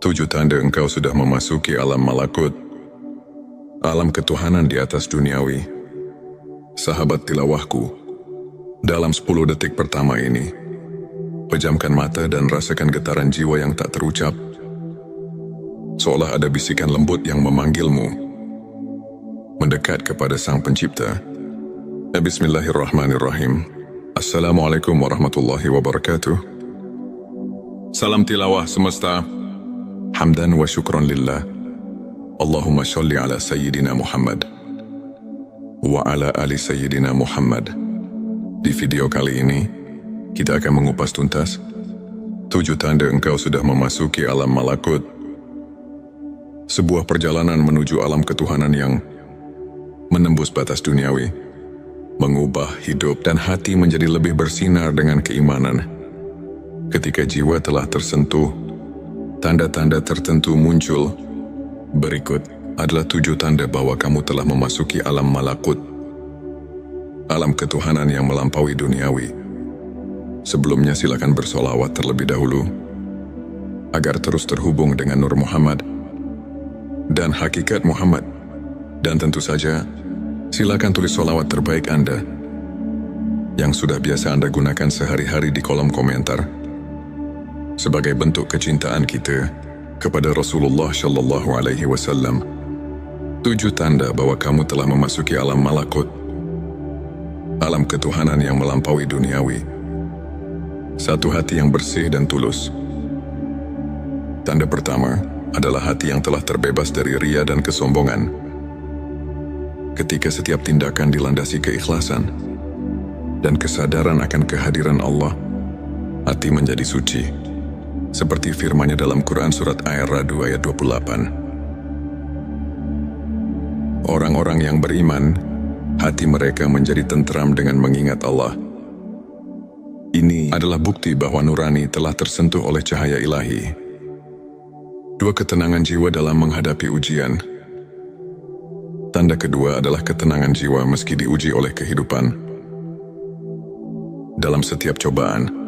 7 tanda engkau sudah memasuki alam malakut, alam ketuhanan di atas duniawi. Sahabat tilawahku, dalam 10 detik pertama ini, pejamkan mata dan rasakan getaran jiwa yang tak terucap, seolah ada bisikan lembut yang memanggilmu, mendekat kepada Sang Pencipta. Bismillahirrahmanirrahim. Assalamualaikum warahmatullahi wabarakatuh. Salam tilawah semesta. Hamdan wa syukran lillah. Allahumma sholli ala Sayyidina Muhammad wa ala ali Sayyidina Muhammad. Di video kali ini, kita akan mengupas tuntas 7 tanda engkau sudah memasuki alam malakut. Sebuah perjalanan menuju alam ketuhanan yang menembus batas duniawi, mengubah hidup dan hati menjadi lebih bersinar dengan keimanan. Ketika jiwa telah tersentuh, tanda-tanda tertentu muncul. Berikut adalah 7 tanda bahwa kamu telah memasuki alam malakut, alam ketuhanan yang melampaui duniawi. Sebelumnya silakan bersolawat terlebih dahulu, agar terus terhubung dengan Nur Muhammad dan hakikat Muhammad. Dan tentu saja, silakan tulis solawat terbaik Anda, yang sudah biasa Anda gunakan sehari-hari di kolom komentar, sebagai bentuk kecintaan kita kepada Rasulullah Shallallahu Alaihi Wasallam. 7 tanda bahwa kamu telah memasuki alam malakut, alam ketuhanan yang melampaui duniawi. 1. Hati yang bersih dan tulus. Tanda pertama adalah hati yang telah terbebas dari ria dan kesombongan. Ketika setiap tindakan dilandasi keikhlasan dan kesadaran akan kehadiran Allah, hati menjadi suci. Seperti firman-Nya dalam Quran surat Ar-Ra'd ayat 28. Orang-orang yang beriman, hati mereka menjadi tentram dengan mengingat Allah. Ini adalah bukti bahwa nurani telah tersentuh oleh cahaya ilahi. 2. Ketenangan jiwa dalam menghadapi ujian. Tanda kedua adalah ketenangan jiwa meski diuji oleh kehidupan. Dalam setiap cobaan,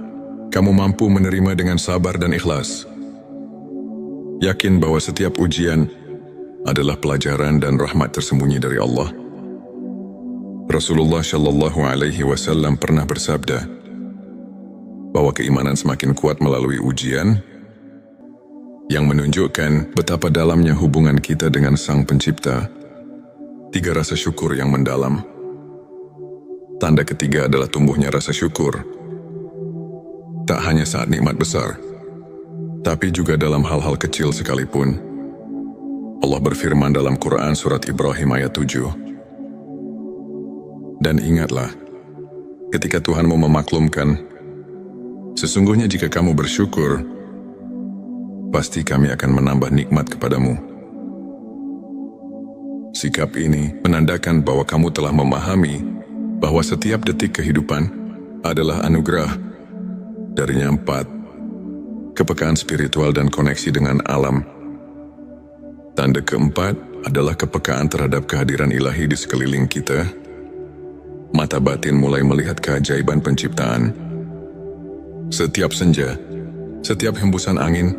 kamu mampu menerima dengan sabar dan ikhlas. Yakin bahwa setiap ujian adalah pelajaran dan rahmat tersembunyi dari Allah. Rasulullah Shallallahu Alaihi Wasallam pernah bersabda bahwa keimanan semakin kuat melalui ujian, yang menunjukkan betapa dalamnya hubungan kita dengan Sang Pencipta. 3. Rasa syukur yang mendalam. Tanda ketiga adalah tumbuhnya rasa syukur. Tak hanya saat nikmat besar, tapi juga dalam hal-hal kecil sekalipun. Allah berfirman dalam Quran surat Ibrahim ayat 7. Dan ingatlah, ketika Tuhanmu memaklumkan, sesungguhnya jika kamu bersyukur, pasti kami akan menambah nikmat kepadamu. Sikap ini menandakan bahwa kamu telah memahami bahwa setiap detik kehidupan adalah anugerah. Darinya 4. Kepekaan spiritual dan koneksi dengan alam. Tanda keempat adalah kepekaan terhadap kehadiran ilahi di sekeliling kita. Mata batin mulai melihat keajaiban penciptaan. Setiap senja, setiap hembusan angin,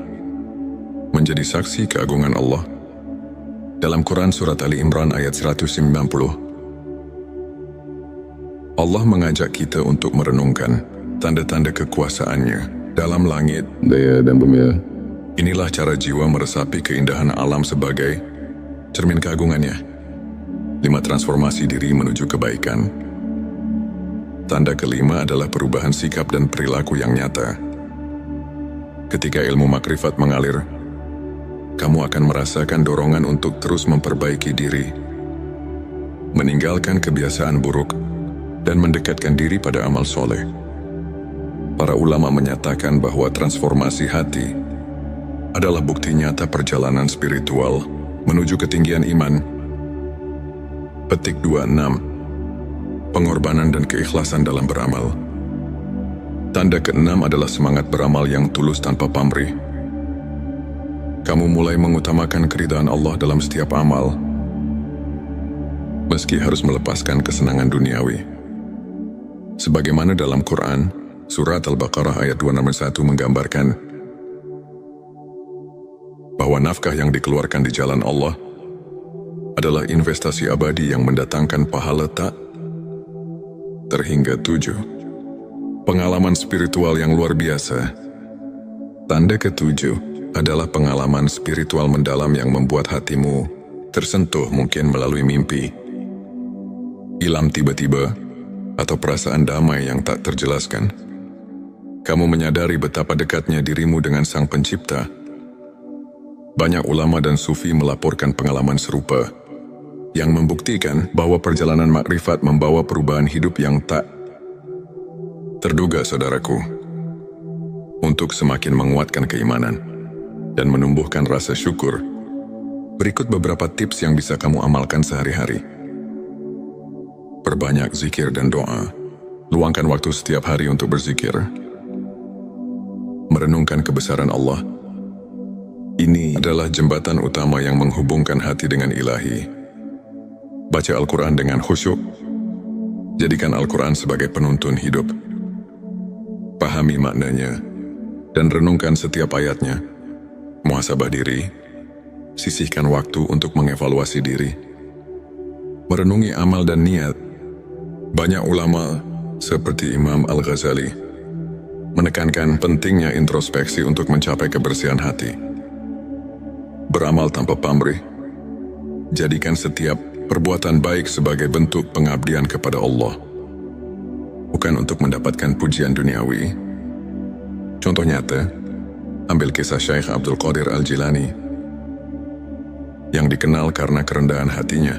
menjadi saksi keagungan Allah. Dalam Quran surat Ali Imran ayat 190, Allah mengajak kita untuk merenungkan tanda-tanda kekuasaan-Nya dalam langit, daya dan bumi. Inilah cara jiwa meresapi keindahan alam sebagai cermin keagungan-Nya. 5. Transformasi diri menuju kebaikan. Tanda kelima adalah perubahan sikap dan perilaku yang nyata. Ketika ilmu makrifat mengalir, kamu akan merasakan dorongan untuk terus memperbaiki diri, meninggalkan kebiasaan buruk, dan mendekatkan diri pada amal soleh. Para ulama menyatakan bahwa transformasi hati adalah bukti nyata perjalanan spiritual menuju ketinggian iman. Petik 26. Pengorbanan dan keikhlasan dalam beramal. Tanda ke-6 adalah semangat beramal yang tulus tanpa pamrih. Kamu mulai mengutamakan keridhaan Allah dalam setiap amal, meski harus melepaskan kesenangan duniawi. Sebagaimana dalam Quran, Surat Al-Baqarah ayat 261 menggambarkan, bahwa nafkah yang dikeluarkan di jalan Allah adalah investasi abadi yang mendatangkan pahala tak terhingga 7. Pengalaman spiritual yang luar biasa. Tanda ke-7 adalah pengalaman spiritual mendalam yang membuat hatimu tersentuh, mungkin melalui mimpi, ilham tiba-tiba, atau perasaan damai yang tak terjelaskan. Kamu menyadari betapa dekatnya dirimu dengan Sang Pencipta. Banyak ulama dan sufi melaporkan pengalaman serupa yang membuktikan bahwa perjalanan makrifat membawa perubahan hidup yang tak terduga, saudaraku. Untuk semakin menguatkan keimanan dan menumbuhkan rasa syukur, berikut beberapa tips yang bisa kamu amalkan sehari-hari. Perbanyak zikir dan doa. Luangkan waktu setiap hari untuk berzikir. Merenungkan kebesaran Allah. Ini adalah jembatan utama yang menghubungkan hati dengan Ilahi. Baca Al-Quran dengan khusyuk. Jadikan Al-Quran sebagai penuntun hidup. Pahami maknanya dan renungkan setiap ayatnya. Muhasabah diri. Sisihkan waktu untuk mengevaluasi diri. Merenungi amal dan niat. Banyak ulama seperti Imam Al-Ghazali menekankan pentingnya introspeksi untuk mencapai kebersihan hati. Beramal tanpa pamrih. Jadikan setiap perbuatan baik sebagai bentuk pengabdian kepada Allah, bukan untuk mendapatkan pujian duniawi. Contoh nyata, ambil kisah Syekh Abdul Qadir Al-Jilani yang dikenal karena kerendahan hatinya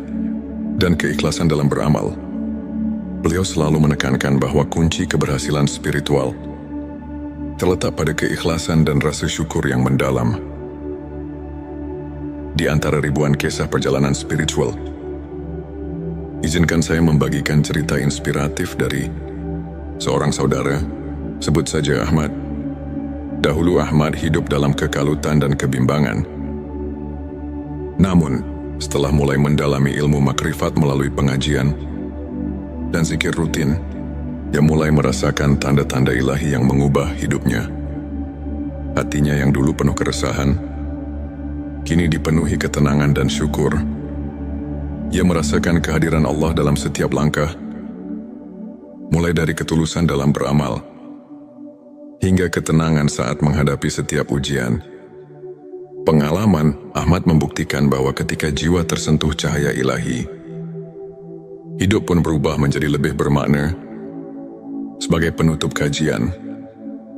dan keikhlasan dalam beramal. Beliau selalu menekankan bahwa kunci keberhasilan spiritual terletak pada keikhlasan dan rasa syukur yang mendalam. Di antara ribuan kisah perjalanan spiritual, izinkan saya membagikan cerita inspiratif dari seorang saudara, sebut saja Ahmad. Dahulu Ahmad hidup dalam kekalutan dan kebimbangan. Namun, setelah mulai mendalami ilmu makrifat melalui pengajian dan zikir rutin, dia mulai merasakan tanda-tanda ilahi yang mengubah hidupnya. Hatinya yang dulu penuh keresahan, kini dipenuhi ketenangan dan syukur. Ia merasakan kehadiran Allah dalam setiap langkah, mulai dari ketulusan dalam beramal, hingga ketenangan saat menghadapi setiap ujian. Pengalaman Ahmad membuktikan bahwa ketika jiwa tersentuh cahaya ilahi, hidup pun berubah menjadi lebih bermakna. Sebagai penutup kajian,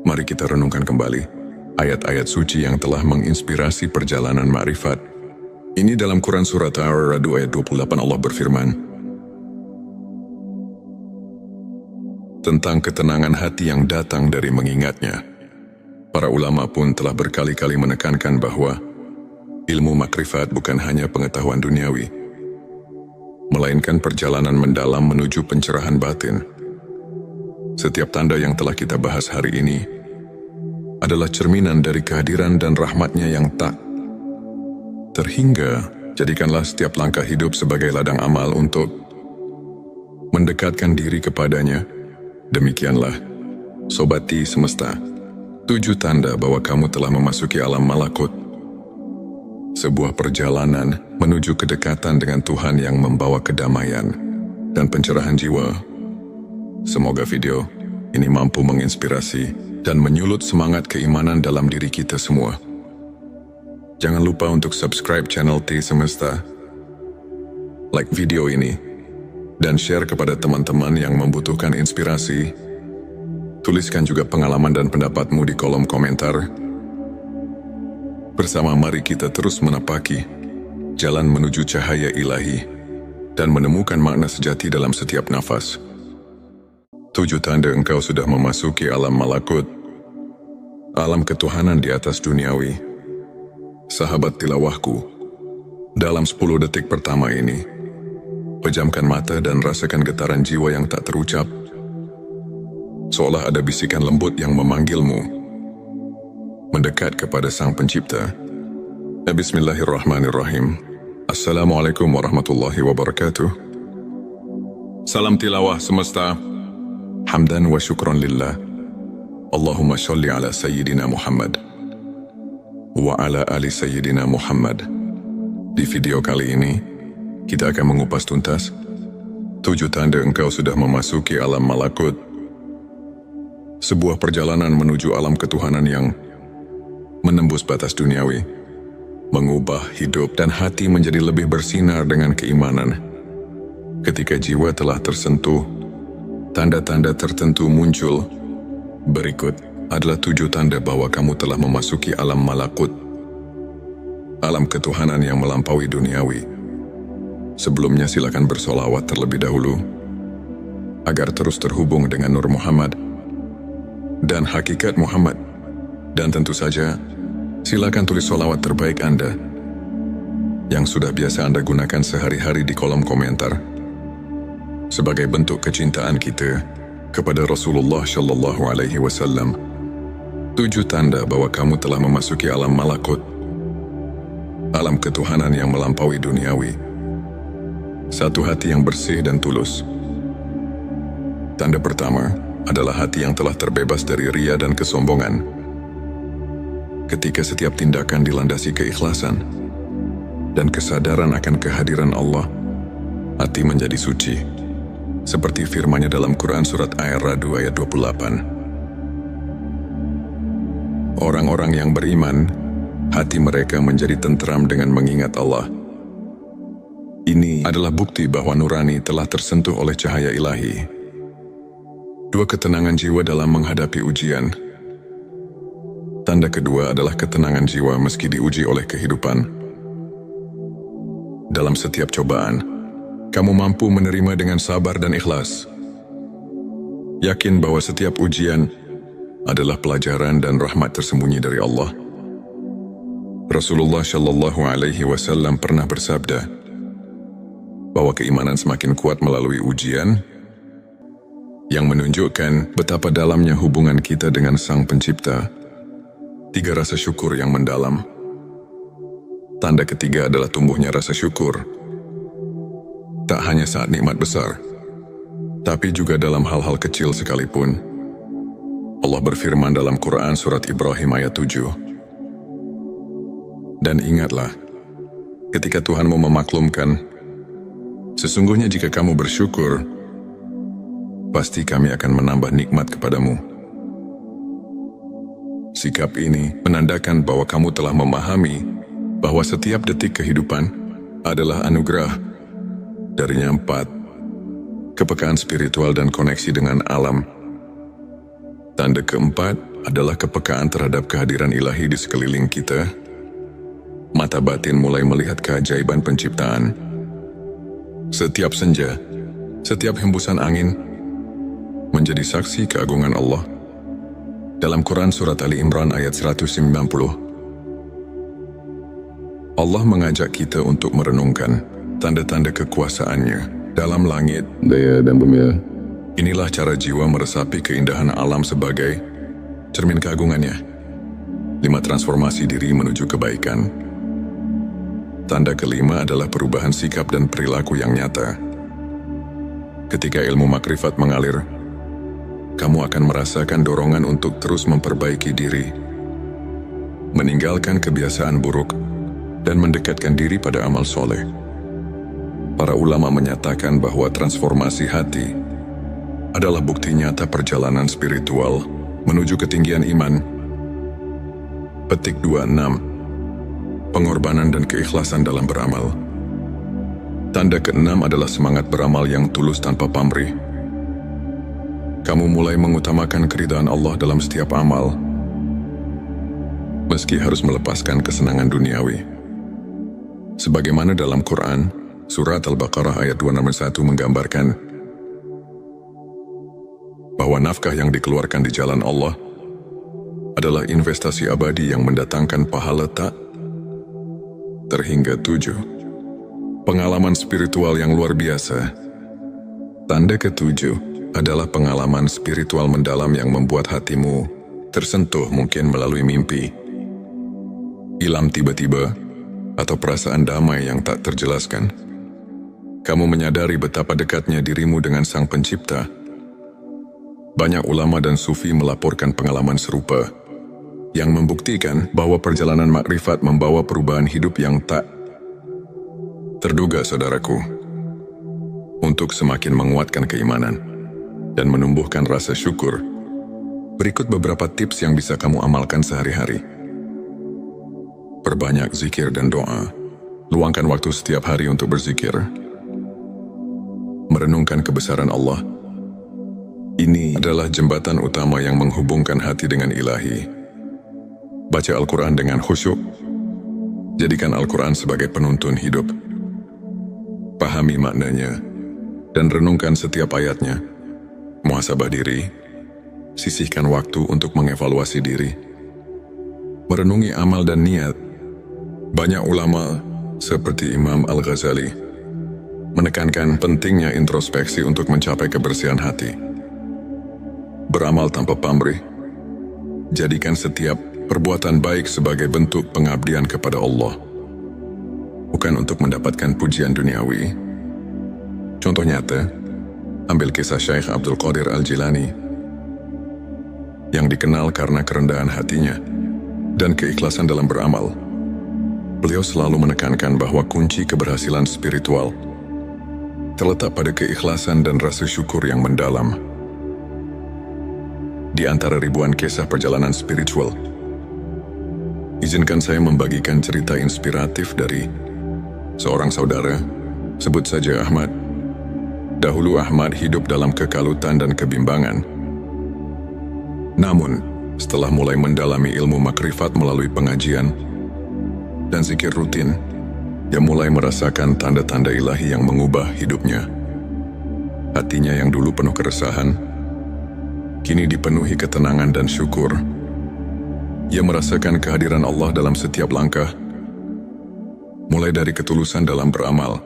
mari kita renungkan kembali ayat-ayat suci yang telah menginspirasi perjalanan makrifat. Ini dalam Quran Surat Ar-Ra'd ayat 28 Allah berfirman tentang ketenangan hati yang datang dari mengingatnya. Para ulama pun telah berkali-kali menekankan bahwa ilmu makrifat bukan hanya pengetahuan duniawi, melainkan perjalanan mendalam menuju pencerahan batin. Setiap tanda yang telah kita bahas hari ini adalah cerminan dari kehadiran dan rahmatnya yang tak terhingga. Jadikanlah setiap langkah hidup sebagai ladang amal untuk mendekatkan diri kepadanya. Demikianlah, Sobati Semesta, 7 tanda bahwa kamu telah memasuki alam malakut. Sebuah perjalanan menuju kedekatan dengan Tuhan yang membawa kedamaian dan pencerahan jiwa. Semoga video ini mampu menginspirasi dan menyulut semangat keimanan dalam diri kita semua. Jangan lupa untuk subscribe channel T Semesta, like video ini, dan share kepada teman-teman yang membutuhkan inspirasi. Tuliskan juga pengalaman dan pendapatmu di kolom komentar. Bersama mari kita terus menapaki jalan menuju cahaya ilahi dan menemukan makna sejati dalam setiap nafas. 7 tanda engkau sudah memasuki alam malakut, alam ketuhanan di atas duniawi. Sahabat tilawahku, dalam 10 detik pertama ini, pejamkan mata dan rasakan getaran jiwa yang tak terucap. Seolah ada bisikan lembut yang memanggilmu mendekat kepada Sang Pencipta. Bismillahirrahmanirrahim. Assalamualaikum warahmatullahi wabarakatuh. Salam tilawah semesta. Hamdan wa syukran lillah. Allahumma sholli ala Sayyidina Muhammad wa ala ali Sayyidina Muhammad. Di video kali ini, kita akan mengupas tuntas 7 tanda engkau sudah memasuki alam malakut. Sebuah perjalanan menuju alam ketuhanan yang menembus batas duniawi, mengubah hidup dan hati menjadi lebih bersinar dengan keimanan. Ketika jiwa telah tersentuh, tanda-tanda tertentu muncul. Berikut adalah 7 tanda bahwa kamu telah memasuki alam malakut, alam ketuhanan yang melampaui duniawi. Sebelumnya silakan bersolawat terlebih dahulu, agar terus terhubung dengan Nur Muhammad dan hakikat Muhammad. Dan tentu saja, silakan tulis solawat terbaik Anda yang sudah biasa Anda gunakan sehari-hari di kolom komentar, sebagai bentuk kecintaan kita kepada Rasulullah Shallallahu Alaihi Wasallam. 7 tanda bahwa kamu telah memasuki alam malakut, alam ketuhanan yang melampaui duniawi. 1. Hati yang bersih dan tulus. Tanda pertama adalah hati yang telah terbebas dari ria dan kesombongan. Ketika setiap tindakan dilandasi keikhlasan dan kesadaran akan kehadiran Allah, hati menjadi suci. Seperti firman-Nya dalam Quran Surat Ar-Ra'd ayat 28. Orang-orang yang beriman, hati mereka menjadi tentram dengan mengingat Allah. Ini adalah bukti bahwa nurani telah tersentuh oleh cahaya ilahi. 2. Ketenangan jiwa dalam menghadapi ujian. Tanda kedua adalah ketenangan jiwa meski diuji oleh kehidupan. Dalam setiap cobaan, kamu mampu menerima dengan sabar dan ikhlas. Yakin bahwa setiap ujian adalah pelajaran dan rahmat tersembunyi dari Allah. Rasulullah Shallallahu Alaihi Wasallam pernah bersabda bahwa keimanan semakin kuat melalui ujian, yang menunjukkan betapa dalamnya hubungan kita dengan Sang Pencipta. 3. Rasa syukur yang mendalam. Tanda ketiga adalah tumbuhnya rasa syukur. Tak hanya saat nikmat besar, tapi juga dalam hal-hal kecil sekalipun. Allah berfirman dalam Quran Surat Ibrahim ayat 7. Dan ingatlah, ketika Tuhanmu memaklumkan, sesungguhnya jika kamu bersyukur, pasti kami akan menambah nikmat kepadamu. Sikap ini menandakan bahwa kamu telah memahami bahwa setiap detik kehidupan adalah anugerah. Darinya 4. Kepekaan spiritual dan koneksi dengan alam. Tanda keempat adalah kepekaan terhadap kehadiran ilahi di sekeliling kita. Mata batin mulai melihat keajaiban penciptaan. Setiap senja, setiap hembusan angin menjadi saksi keagungan Allah. Dalam Quran Surat Ali Imran ayat 190, Allah mengajak kita untuk merenungkan tanda-tanda kekuasaannya dalam langit, daya dan bumi. Inilah cara jiwa meresapi keindahan alam sebagai cermin keagungannya. 5. Transformasi diri menuju kebaikan. Tanda kelima adalah perubahan sikap dan perilaku yang nyata. Ketika ilmu makrifat mengalir, kamu akan merasakan dorongan untuk terus memperbaiki diri, meninggalkan kebiasaan buruk, dan mendekatkan diri pada amal soleh. Para ulama menyatakan bahwa transformasi hati adalah bukti nyata perjalanan spiritual menuju ketinggian iman. Petik 26. Pengorbanan dan keikhlasan dalam beramal. Tanda keenam adalah semangat beramal yang tulus tanpa pamrih. Kamu mulai mengutamakan keridhaan Allah dalam setiap amal, meski harus melepaskan kesenangan duniawi. Sebagaimana dalam Quran, Surat Al-Baqarah ayat 261 menggambarkan bahwa nafkah yang dikeluarkan di jalan Allah adalah investasi abadi yang mendatangkan pahala tak terhingga 7. Pengalaman spiritual yang luar biasa. Tanda ke-7 adalah pengalaman spiritual mendalam yang membuat hatimu tersentuh, mungkin melalui mimpi, ilham tiba-tiba, atau perasaan damai yang tak terjelaskan. Kamu menyadari betapa dekatnya dirimu dengan Sang Pencipta. Banyak ulama dan sufi melaporkan pengalaman serupa, yang membuktikan bahwa perjalanan makrifat membawa perubahan hidup yang tak terduga, saudaraku. Untuk semakin menguatkan keimanan dan menumbuhkan rasa syukur, berikut beberapa tips yang bisa kamu amalkan sehari-hari. Perbanyak zikir dan doa. Luangkan waktu setiap hari untuk berzikir. Merenungkan kebesaran Allah. Ini adalah jembatan utama yang menghubungkan hati dengan Ilahi. Baca Al-Quran dengan khusyuk. Jadikan Al-Quran sebagai penuntun hidup. Pahami maknanya dan renungkan setiap ayatnya. Muhasabah diri. Sisihkan waktu untuk mengevaluasi diri. Merenungi amal dan niat. Banyak ulama seperti Imam Al-Ghazali menekankan pentingnya introspeksi untuk mencapai kebersihan hati. Beramal tanpa pamrih. Jadikan setiap perbuatan baik sebagai bentuk pengabdian kepada Allah, bukan untuk mendapatkan pujian duniawi. Contoh nyata, ambil kisah Syekh Abdul Qadir Al-Jilani yang dikenal karena kerendahan hatinya dan keikhlasan dalam beramal. Beliau selalu menekankan bahwa kunci keberhasilan spiritual terletak pada keikhlasan dan rasa syukur yang mendalam. Di antara ribuan kisah perjalanan spiritual, izinkan saya membagikan cerita inspiratif dari seorang saudara, sebut saja Ahmad. Dahulu Ahmad hidup dalam kekalutan dan kebimbangan. Namun, setelah mulai mendalami ilmu makrifat melalui pengajian dan zikir rutin, dia mulai merasakan tanda-tanda ilahi yang mengubah hidupnya. Hatinya yang dulu penuh keresahan, kini dipenuhi ketenangan dan syukur. Ia merasakan kehadiran Allah dalam setiap langkah, mulai dari ketulusan dalam beramal,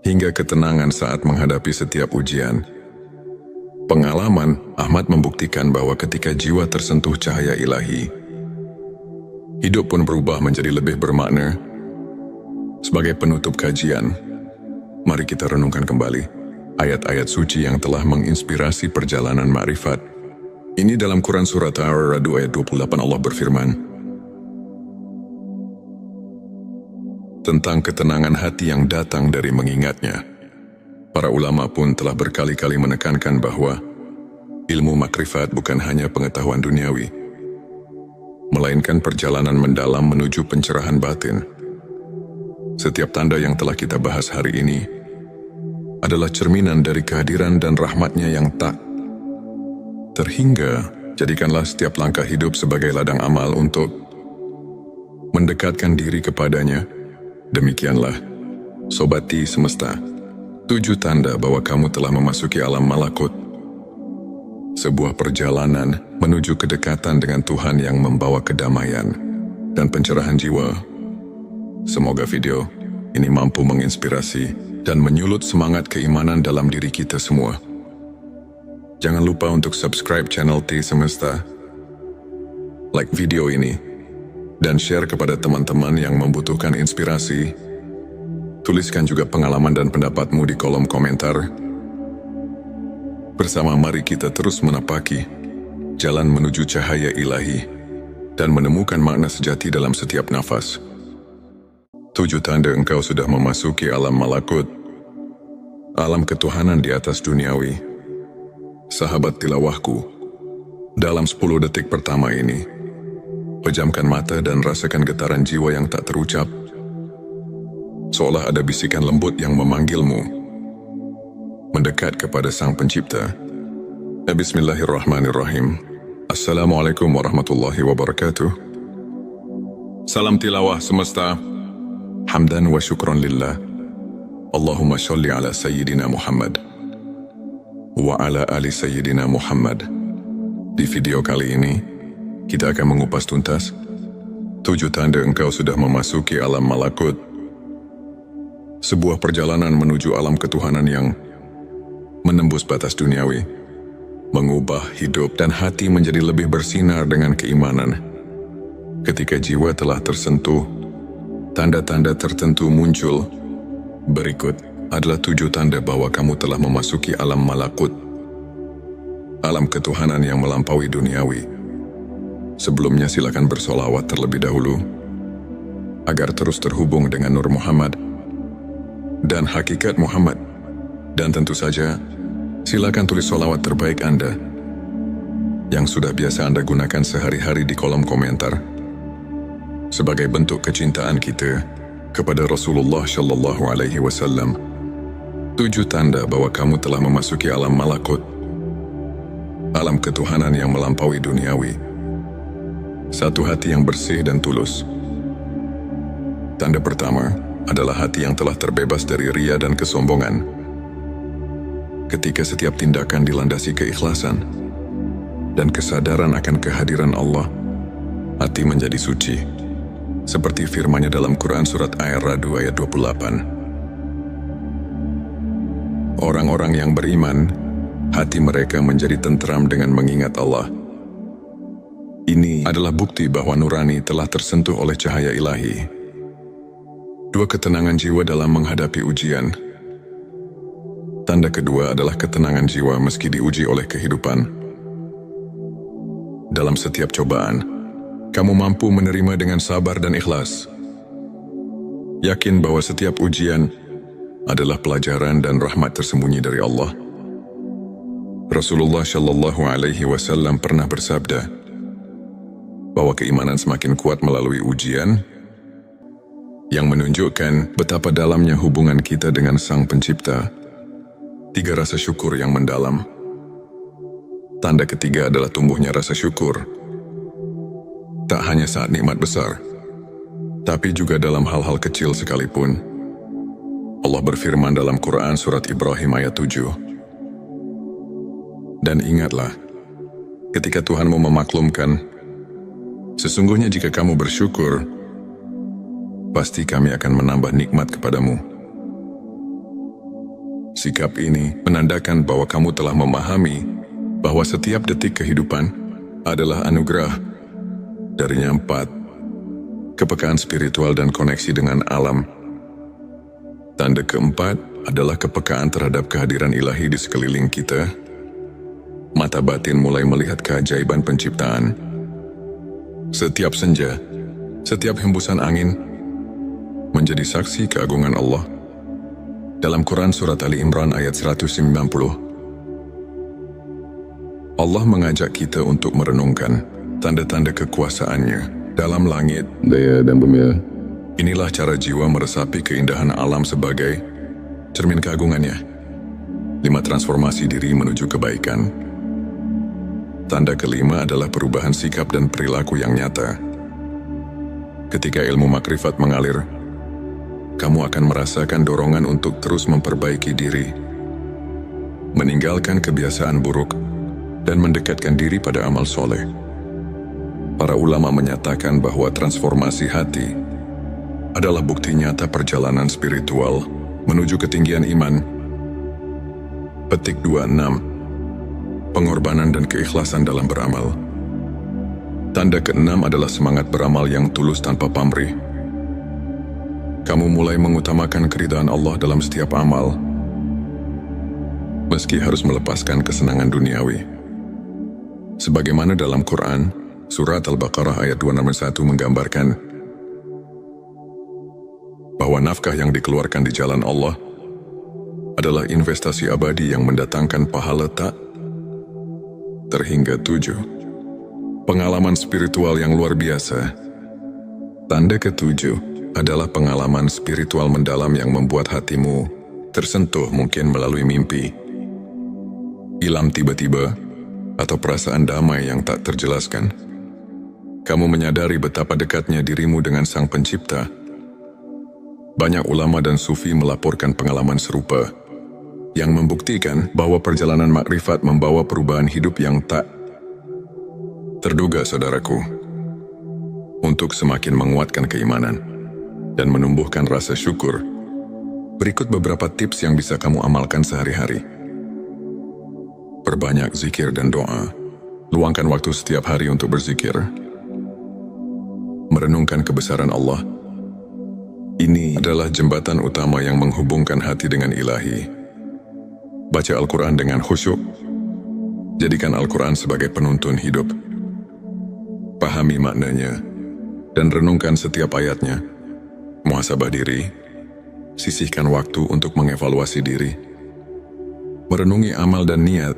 hingga ketenangan saat menghadapi setiap ujian. Pengalaman Ahmad membuktikan bahwa ketika jiwa tersentuh cahaya ilahi, hidup pun berubah menjadi lebih bermakna. Sebagai penutup kajian, mari kita renungkan kembali ayat-ayat suci yang telah menginspirasi perjalanan makrifat. Ini dalam Quran Surat Ar-Ra'd ayat 28 Allah berfirman tentang ketenangan hati yang datang dari mengingatnya. Para ulama pun telah berkali-kali menekankan bahwa ilmu makrifat bukan hanya pengetahuan duniawi, melainkan perjalanan mendalam menuju pencerahan batin. Setiap tanda yang telah kita bahas hari ini adalah cerminan dari kehadiran dan rahmatnya yang tak terhingga. Jadikanlah setiap langkah hidup sebagai ladang amal untuk mendekatkan diri kepadanya. Demikianlah, Sobati Semesta, 7 tanda bahwa kamu telah memasuki alam malakut. Sebuah perjalanan menuju kedekatan dengan Tuhan yang membawa kedamaian dan pencerahan jiwa. Semoga video ini mampu menginspirasi dan menyulut semangat keimanan dalam diri kita semua. Jangan lupa untuk subscribe channel T Semesta, like video ini, dan share kepada teman-teman yang membutuhkan inspirasi. Tuliskan juga pengalaman dan pendapatmu di kolom komentar. Bersama mari kita terus menapaki jalan menuju cahaya ilahi dan menemukan makna sejati dalam setiap nafas. 7 tanda engkau sudah memasuki alam malakut, alam ketuhanan di atas duniawi. Sahabat tilawahku, dalam 10 detik pertama ini, pejamkan mata dan rasakan getaran jiwa yang tak terucap. Seolah ada bisikan lembut yang memanggilmu mendekat kepada Sang Pencipta. Bismillahirrahmanirrahim. Assalamualaikum warahmatullahi wabarakatuh. Salam tilawah semesta. Hamdan wa syukran lillah. Allahumma sholli ala Sayyidina Muhammad wa ala ali Sayyidina Muhammad. Di video kali ini, kita akan mengupas tuntas 7 tanda engkau sudah memasuki alam malakut. Sebuah perjalanan menuju alam ketuhanan yang menembus batas duniawi, mengubah hidup dan hati menjadi lebih bersinar dengan keimanan. Ketika jiwa telah tersentuh, tanda-tanda tertentu muncul. Berikut adalah 7 tanda bahwa kamu telah memasuki alam malakut, alam ketuhanan yang melampaui duniawi. Sebelumnya silakan bersolawat terlebih dahulu, agar terus terhubung dengan Nur Muhammad dan hakikat Muhammad. Dan tentu saja, silakan tulis solawat terbaik Anda yang sudah biasa Anda gunakan sehari-hari di kolom komentar sebagai bentuk kecintaan kita kepada Rasulullah Shallallahu Alaihi Wasallam. 7 tanda bahwa kamu telah memasuki alam malakut, alam ketuhanan yang melampaui duniawi. 1. Hati yang bersih dan tulus. Tanda pertama adalah hati yang telah terbebas dari ria dan kesombongan. Ketika setiap tindakan dilandasi keikhlasan dan kesadaran akan kehadiran Allah, hati menjadi suci. Seperti firman-Nya dalam Quran Surat Ar-Ra'd ayat 28. Orang-orang yang beriman, hati mereka menjadi tentram dengan mengingat Allah. Ini adalah bukti bahwa nurani telah tersentuh oleh cahaya ilahi. 2. Ketenangan jiwa dalam menghadapi ujian. Tanda kedua adalah ketenangan jiwa meski diuji oleh kehidupan. Dalam setiap cobaan, kamu mampu menerima dengan sabar dan ikhlas. Yakin bahwa setiap ujian adalah pelajaran dan rahmat tersembunyi dari Allah. Rasulullah Shallallahu Alaihi Wasallam pernah bersabda bahwa keimanan semakin kuat melalui ujian, yang menunjukkan betapa dalamnya hubungan kita dengan Sang Pencipta. 3. Rasa syukur yang mendalam. Tanda ketiga adalah tumbuhnya rasa syukur. Tak hanya saat nikmat besar, tapi juga dalam hal-hal kecil sekalipun. Allah berfirman dalam Quran Surat Ibrahim ayat 7. Dan ingatlah, ketika Tuhanmu memaklumkan, sesungguhnya jika kamu bersyukur, pasti kami akan menambah nikmat kepadamu. Sikap ini menandakan bahwa kamu telah memahami bahwa setiap detik kehidupan adalah anugerah. Darinya 4. Kepekaan spiritual dan koneksi dengan alam. Tanda keempat adalah kepekaan terhadap kehadiran ilahi di sekeliling kita. Mata batin mulai melihat keajaiban penciptaan. Setiap senja, setiap hembusan angin menjadi saksi keagungan Allah. Dalam Quran Surat Ali Imran ayat 190, Allah mengajak kita untuk merenungkan tanda-tanda kekuasaan-Nya dalam langit, daya dan bumi. Inilah cara jiwa meresapi keindahan alam sebagai cermin keagungan-Nya. 5. Transformasi diri menuju kebaikan. Tanda kelima adalah perubahan sikap dan perilaku yang nyata. Ketika ilmu makrifat mengalir, kamu akan merasakan dorongan untuk terus memperbaiki diri, meninggalkan kebiasaan buruk, dan mendekatkan diri pada amal soleh. Para ulama menyatakan bahwa transformasi hati adalah bukti nyata perjalanan spiritual menuju ketinggian iman. Petik 26. Pengorbanan dan keikhlasan dalam beramal. Tanda keenam adalah semangat beramal yang tulus tanpa pamrih. Kamu mulai mengutamakan keridhaan Allah dalam setiap amal, meski harus melepaskan kesenangan duniawi. Sebagaimana dalam Quran, Surat Al-Baqarah ayat 261 menggambarkan bahwa nafkah yang dikeluarkan di jalan Allah adalah investasi abadi yang mendatangkan pahala tak terhingga 7. Pengalaman spiritual yang luar biasa. Tanda ke-7 adalah pengalaman spiritual mendalam yang membuat hatimu tersentuh, mungkin melalui mimpi, ilham tiba-tiba, atau perasaan damai yang tak terjelaskan. Kamu menyadari betapa dekatnya dirimu dengan Sang Pencipta. Banyak ulama dan sufi melaporkan pengalaman serupa, yang membuktikan bahwa perjalanan makrifat membawa perubahan hidup yang tak terduga, saudaraku. Untuk semakin menguatkan keimanan dan menumbuhkan rasa syukur, berikut beberapa tips yang bisa kamu amalkan sehari-hari. Perbanyak zikir dan doa. Luangkan waktu setiap hari untuk berzikir. Merenungkan kebesaran Allah. Ini adalah jembatan utama yang menghubungkan hati dengan ilahi. Baca Al-Quran dengan khusyuk. Jadikan Al-Quran sebagai penuntun hidup. pahami maknanya, dan renungkan setiap ayatnya. Muhasabah diri, sisihkan waktu untuk mengevaluasi diri. Merenungi amal dan niat.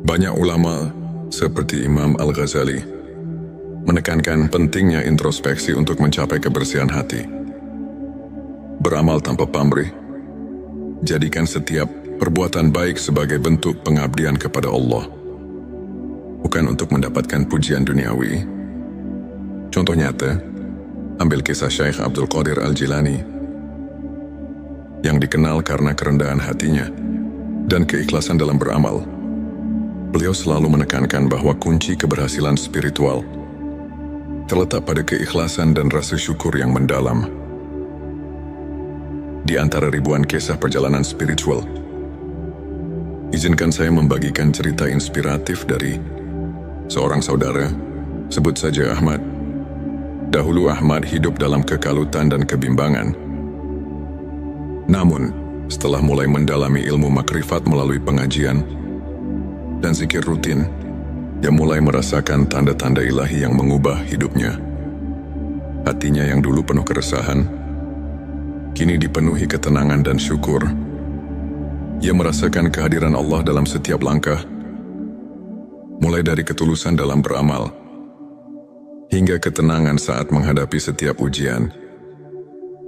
Banyak ulama seperti Imam Al-Ghazali menekankan pentingnya introspeksi untuk mencapai kebersihan hati. Beramal tanpa pamrih. Jadikan setiap perbuatan baik sebagai bentuk pengabdian kepada Allah, bukan untuk mendapatkan pujian duniawi. Contoh nyata, ambil kisah Syekh Abdul Qadir Al-Jilani yang dikenal karena kerendahan hatinya dan keikhlasan dalam beramal. Beliau selalu menekankan bahwa kunci keberhasilan spiritual terletak pada keikhlasan dan rasa syukur yang mendalam. Di antara ribuan kisah perjalanan spiritual, izinkan saya membagikan cerita inspiratif dari seorang saudara, sebut saja Ahmad. Dahulu Ahmad hidup dalam kekalutan dan kebimbangan. Namun, setelah mulai mendalami ilmu makrifat melalui pengajian dan zikir rutin, dia mulai merasakan tanda-tanda ilahi yang mengubah hidupnya. Hatinya yang dulu penuh keresahan, kini dipenuhi ketenangan dan syukur. Ia merasakan kehadiran Allah dalam setiap langkah, mulai dari ketulusan dalam beramal, hingga ketenangan saat menghadapi setiap ujian.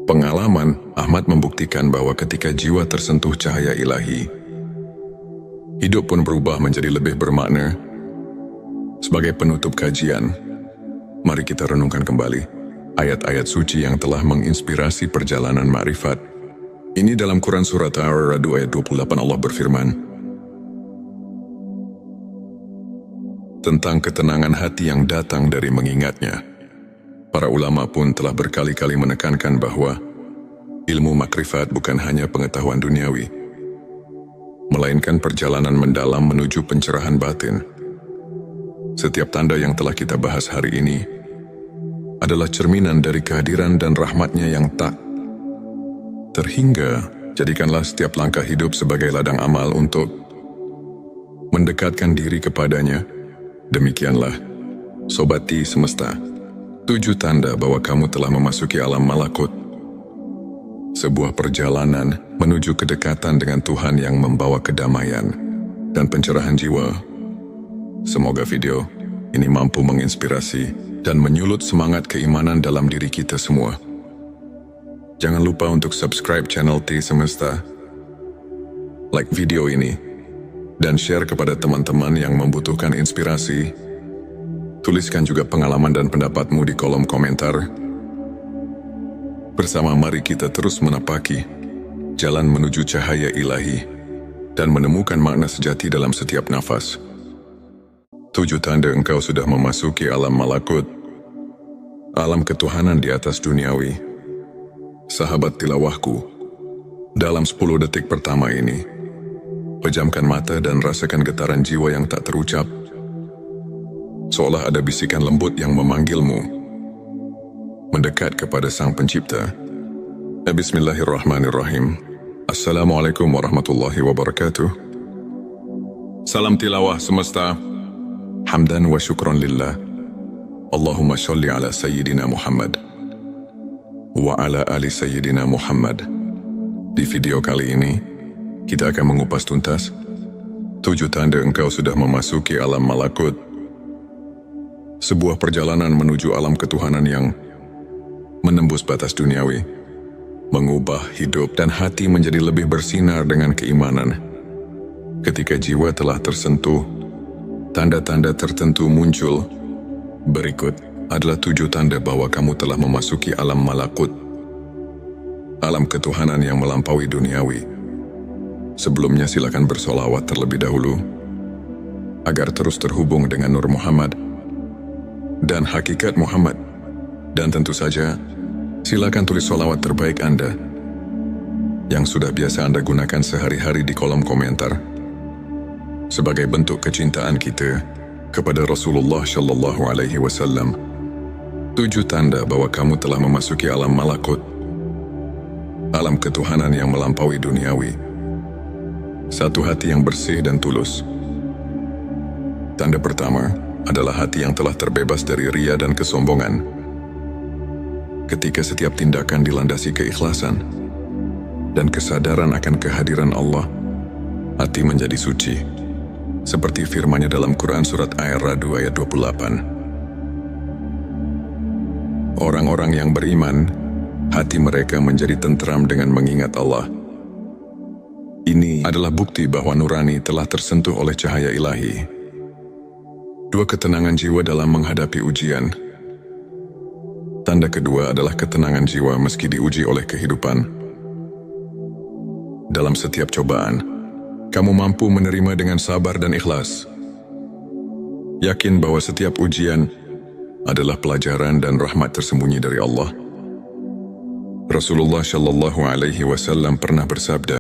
Pengalaman Ahmad membuktikan bahwa ketika jiwa tersentuh cahaya ilahi, hidup pun berubah menjadi lebih bermakna. Sebagai penutup kajian, mari kita renungkan kembali ayat-ayat suci yang telah menginspirasi perjalanan ma'rifat. Ini dalam Quran Surat Ar-Ra'd ayat 28 Allah berfirman tentang ketenangan hati yang datang dari mengingatnya. Para ulama pun telah berkali-kali menekankan bahwa ilmu makrifat bukan hanya pengetahuan duniawi, melainkan perjalanan mendalam menuju pencerahan batin. Setiap tanda yang telah kita bahas hari ini adalah cerminan dari kehadiran dan rahmatnya yang tak terhingga. Jadikanlah setiap langkah hidup sebagai ladang amal untuk mendekatkan diri kepadanya. Demikianlah, Sobati Semesta, 7 tanda bahwa kamu telah memasuki alam malakut. Sebuah perjalanan menuju kedekatan dengan Tuhan yang membawa kedamaian dan pencerahan jiwa. Semoga video ini mampu menginspirasi dan menyulut semangat keimanan dalam diri kita semua. Jangan lupa untuk subscribe channel T Semesta, like video ini, dan share kepada teman-teman yang membutuhkan inspirasi. Tuliskan juga pengalaman dan pendapatmu di kolom komentar. Bersama mari kita terus menapaki jalan menuju cahaya ilahi dan menemukan makna sejati dalam setiap nafas. 7 tanda engkau sudah memasuki alam malakut, alam ketuhanan di atas duniawi. Sahabat tilawahku, dalam 10 detik pertama ini, pejamkan mata dan rasakan getaran jiwa yang tak terucap. Seolah ada bisikan lembut yang memanggilmu mendekat kepada Sang Pencipta. Bismillahirrahmanirrahim. Assalamualaikum warahmatullahi wabarakatuh. Salam tilawah semesta. Hamdan wa syukran lillah. Allahumma sholli ala Sayyidina Muhammad wa ala ali Sayyidina Muhammad. Di video kali ini, kita akan mengupas tuntas 7 tanda engkau sudah memasuki alam malakut. Sebuah perjalanan menuju alam ketuhanan yang menembus batas duniawi, mengubah hidup dan hati menjadi lebih bersinar dengan keimanan. Ketika jiwa telah tersentuh, tanda-tanda tertentu muncul. Berikut adalah 7 tanda bahwa kamu telah memasuki alam malakut, alam ketuhanan yang melampaui duniawi. Sebelumnya silakan bersolawat terlebih dahulu, agar terus terhubung dengan Nur Muhammad dan hakikat Muhammad. Dan tentu saja, silakan tulis solawat terbaik Anda yang sudah biasa Anda gunakan sehari-hari di kolom komentar, sebagai bentuk kecintaan kita kepada Rasulullah Shallallahu Alaihi Wasallam. 7 tanda bahwa kamu telah memasuki alam malakut, alam ketuhanan yang melampaui duniawi. 1. Hati yang bersih dan tulus. Tanda pertama, adalah hati yang telah terbebas dari ria dan kesombongan. Ketika setiap tindakan dilandasi keikhlasan dan kesadaran akan kehadiran Allah, hati menjadi suci. Seperti firman-Nya dalam Quran surat Ar-Ra'd ayat 28. Orang-orang yang beriman, hati mereka menjadi tentram dengan mengingat Allah. Ini adalah bukti bahwa nurani telah tersentuh oleh cahaya ilahi. Dua, ketenangan jiwa dalam menghadapi ujian. Tanda kedua adalah ketenangan jiwa meski diuji oleh kehidupan. Dalam setiap cobaan, kamu mampu menerima dengan sabar dan ikhlas. Yakin bahwa setiap ujian adalah pelajaran dan rahmat tersembunyi dari Allah. Rasulullah Shallallahu Alaihi Wasallam pernah bersabda,